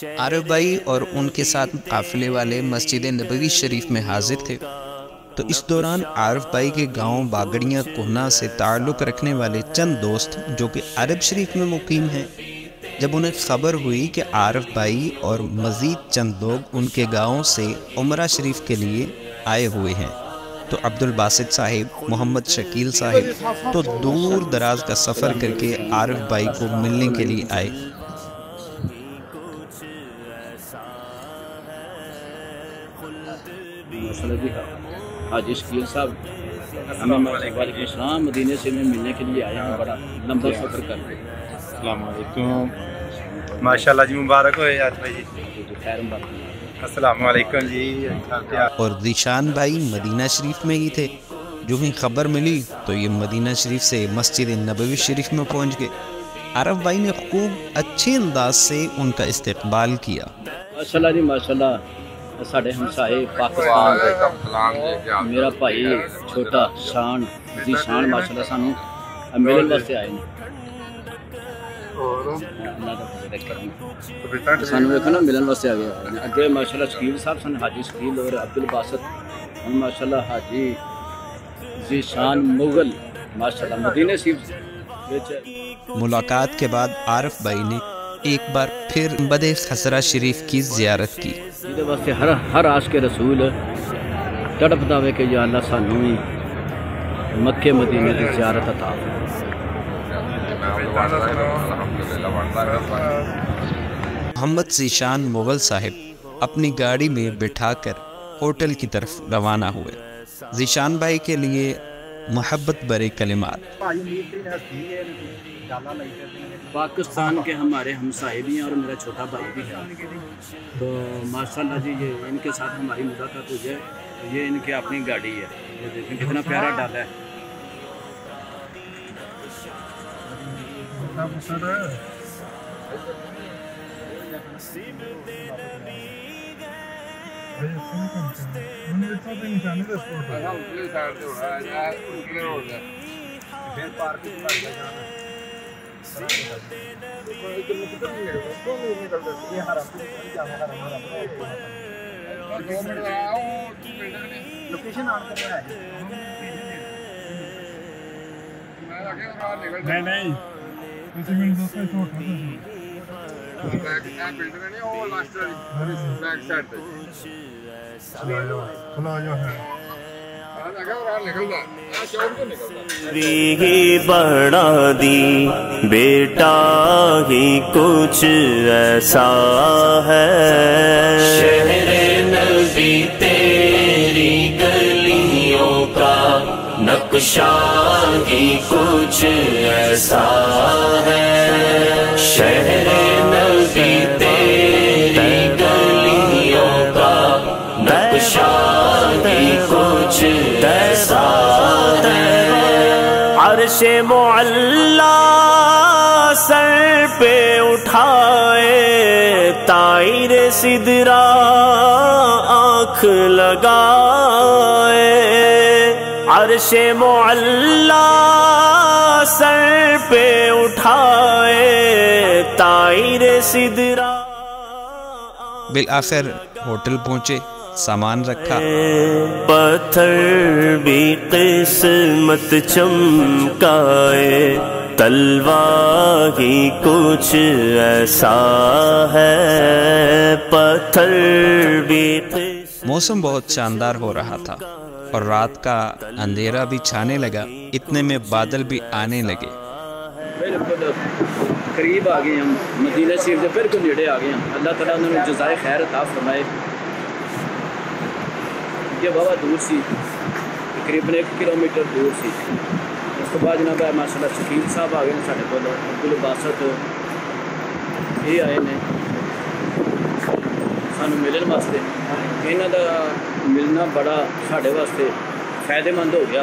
عارف بھائی اور ان کے ساتھ قافلے والے مسجد نبوی شریف میں حاضر تھے، تو اس دوران عارف بھائی کے گاؤں باگڑیاں کوہنا سے تعلق رکھنے والے چند دوست جو کہ عرب شریف میں مقیم ہیں، جب انہیں خبر ہوئی کہ عارف بھائی اور مزید چند لوگ ان کے گاؤں سے عمرہ شریف کے لیے آئے ہوئے ہیں، تو عبد الباسط صاحب، محمد شکیل صاحب تو دور دراز کا سفر کر کے عارف بھائی کو ملنے کے لیے آئے۔ حاجی شکیل صاحب ہمیں وعلیکم السلام، مدینے سے میں ملنے کے لیے آیا ہوں، بڑا لمبا سفر کر رہے ہیں۔ السلام علیکم، ماشاءاللہ جی، مبارک ہو یار بھائی، السلام علیکم جی۔ اور ذیشان بھائی مدینہ شریف میں ہی تھے، جو ہی خبر ملی تو یہ مدینہ شریف سے مسجد نبوی شریف میں پہنچ گئے۔ عارف بھائی نے خوب اچھے انداز سے ان کا استقبال کیا۔ ماشاءاللہ جی ماشاءاللہ، ساڑھے ہمسائے پاکستان، میرا بھائی چھوٹا شان ذیشان ماشاءاللہ سانو ملن واسطے آئے ہیں، سانو دیکھو نا ملن واسطے آ گئے۔ اگے ماشاءاللہ شکیل صاحب سن، حاجی شکیل اور عبد الباسط، ہم ماشاءاللہ حاجی ذیشان مغل ماشاءاللہ مدینے شریف۔ ملاقات کے بعد عارف بھائی نے ایک بار پھر گنبد خضرا شریف کی زیارت کی۔ یہ واسطے ہر عاشق رسول تڑپ داوے کہ یا اللہ سانو بھی مکے مدینے کی زیارت عطا محمد ذیشان مغل صاحب اپنی گاڑی میں بٹھا کر ہوٹل کی طرف روانہ ہوئے۔ ذیشان بھائی کے لیے محبت برے کلمات۔ پاکستان کے ہمارے ہمسائے بھی ہیں اور میرا چھوٹا بھائی بھی ہے، تو ماشاءاللہ جی یہ ان کے ساتھ ہماری ملاقات ہو جائے۔ یہ ان کی اپنی گاڑی ہے، یہ دیکھیں کتنا پیارا ڈالا ہے۔ بھی بڑھا دی بیٹا ہی کچھ ایسا ہے، شہر نبی تیری گلیوں کا نقشہ ہی کچھ ایسا ہے، شہر نبی تیری گلیوں کا نقشہ ہی کچھ ایسا ہے، عرش معلا سر پہ اٹھائے طائر سدرا آنکھ لگائے، عرش معلا سر پہ اٹھائے طائر سدرا۔ بالآخر ہوٹل پہنچے، سامان رکھا، پتھر بھی قسمت چمکائے، تلوار ہی کچھ ایسا ہے، پتھر بھی قسمت۔ موسم بہت شاندار ہو رہا تھا اور رات کا اندھیرا بھی چھانے لگا، اتنے میں بادل بھی آنے لگے۔ بالکل قریب آ گئے ہم مدینہ شریف سے، بالکل نیڑے آ گئے ہم۔ اللہ تعالیٰ انہوں نے جزائے خیر عطا فرمائے۔ یہ بہت دور سی، تقریباً 1 کلومیٹر دور سی۔ اس کے بعد جناب ماشاء اللہ شکیل صاحب آ گئے سارے کو، عبد الباسط یہ آئے نے سانو ملن واسطے۔ یہاں کا ملنا بڑا ساڈے واسطے فائدے مند ہو گیا،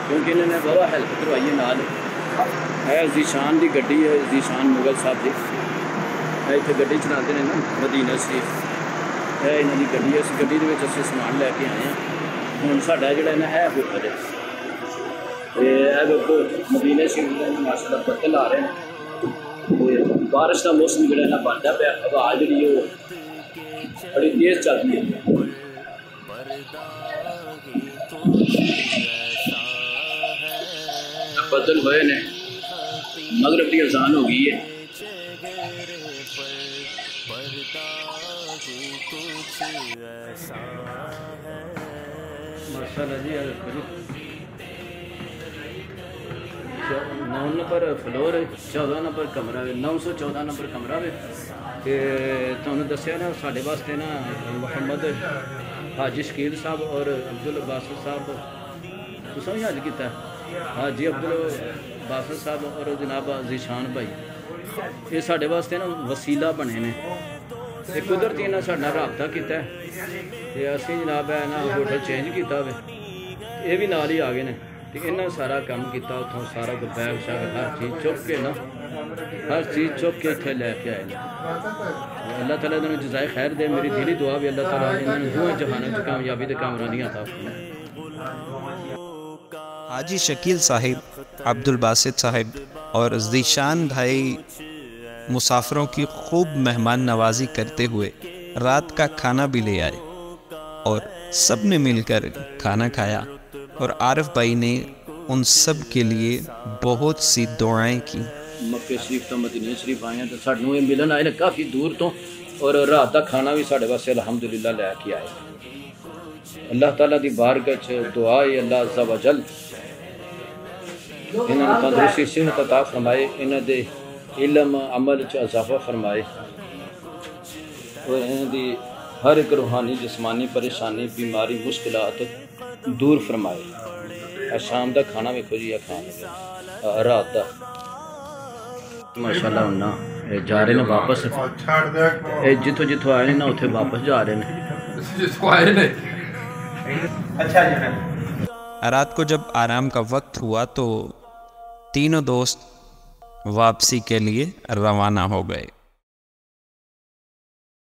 کیونکہ انہوں نے بہت ہیلپ کروائی ہے نال۔ ہے ذیشان کی گڈی ہے، ذیشان مغل صاحب کی اتنے گڈی چلاتے ہیں نا مدینہ شریف، ہے یہاں کی گڈی ہے۔ اس گڈی کے اصل سامان لے کے آئے ہیں۔ ہوں ساڈا جڑا ہے ہوٹل ہے، مدینہ شریف ماشاء اللہ بدل آ رہے ہیں۔ بارش کا موسم جڑا نا بنتا پیا ہوا جڑی وہ بڑی تیز چلتی ہے بدل ہوئے نے مغرب کی اذان ہو گئی ہے ماشاءاللہ جی 9 نمبر فلور 14 نمبر کمرہ 914 نمبر کمرہ تے تمہیں دسیا نا ساڈے واسطے نا محمد حاجی شکیل صاحب اور عبدالباسط صاحب تساں بھی حج کیتا ہے حاجی عبدالباسط صاحب اور جناب ذیشان بھائی یہ ساڈے واسطے نا وسیلہ بنے نے یہ قدرتی انہاں ساڈے نال رابطہ کیتا ہے تے اسی جناب ہے نا ہوٹل چینج کیتا ہوئے یہ بھی نال ہی آ گئے نے تے انہاں سارا کام کیتا اتھوں سارا کو بیگ شاگ ہر چیز چک کے نا ہر چیز چک کے اتنے لے کے آئے اللہ تعالیٰ انہوں نے جزائے خیر دے میری دلی دعا بھی اللہ تعالیٰ انہوں نے دونوں جہانوں کی کامیابی تے کامرانیاں عطا فرمائے حاجی شکیل صاحب عبدالباسط صاحب اور ذیشان بھائی مسافروں کی خوب مہمان نوازی کرتے ہوئے رات کا کھانا بھی لے آئے اور سب نے مل کر کھانا کھایا اور عارف بھائی نے ان سب کے لیے بہت سی دعائیں کی مکہ شریف تو مدینہ شریف آئے ہیں تو ساڈوں یہ ملن آئے کافی دور تو اور رات کا کھانا بھی ساڈے واسطے الحمدللہ لے کے آئے اللہ تعالیٰ دی بارگاہ چ دعا ہے اللہ عز و جل انہوں نے تندرستی صحت عطا فرمائے انہوں دے علم عمل چ اضافہ فرمائے اور انہوں دی ہر ایک روحانی جسمانی پریشانی بیماری مشکلات دور فرمائے شام دا کھانا بھی کھوجی کھانا رات دا ماشاءاللہ انہاں جا رہے ہیں واپس جتوں جتوں آئے ہیں نا اتھے واپس جا رہے ہیں رات کو جب آرام کا وقت ہوا تو تینوں دوست واپسی کے لیے روانہ ہو گئے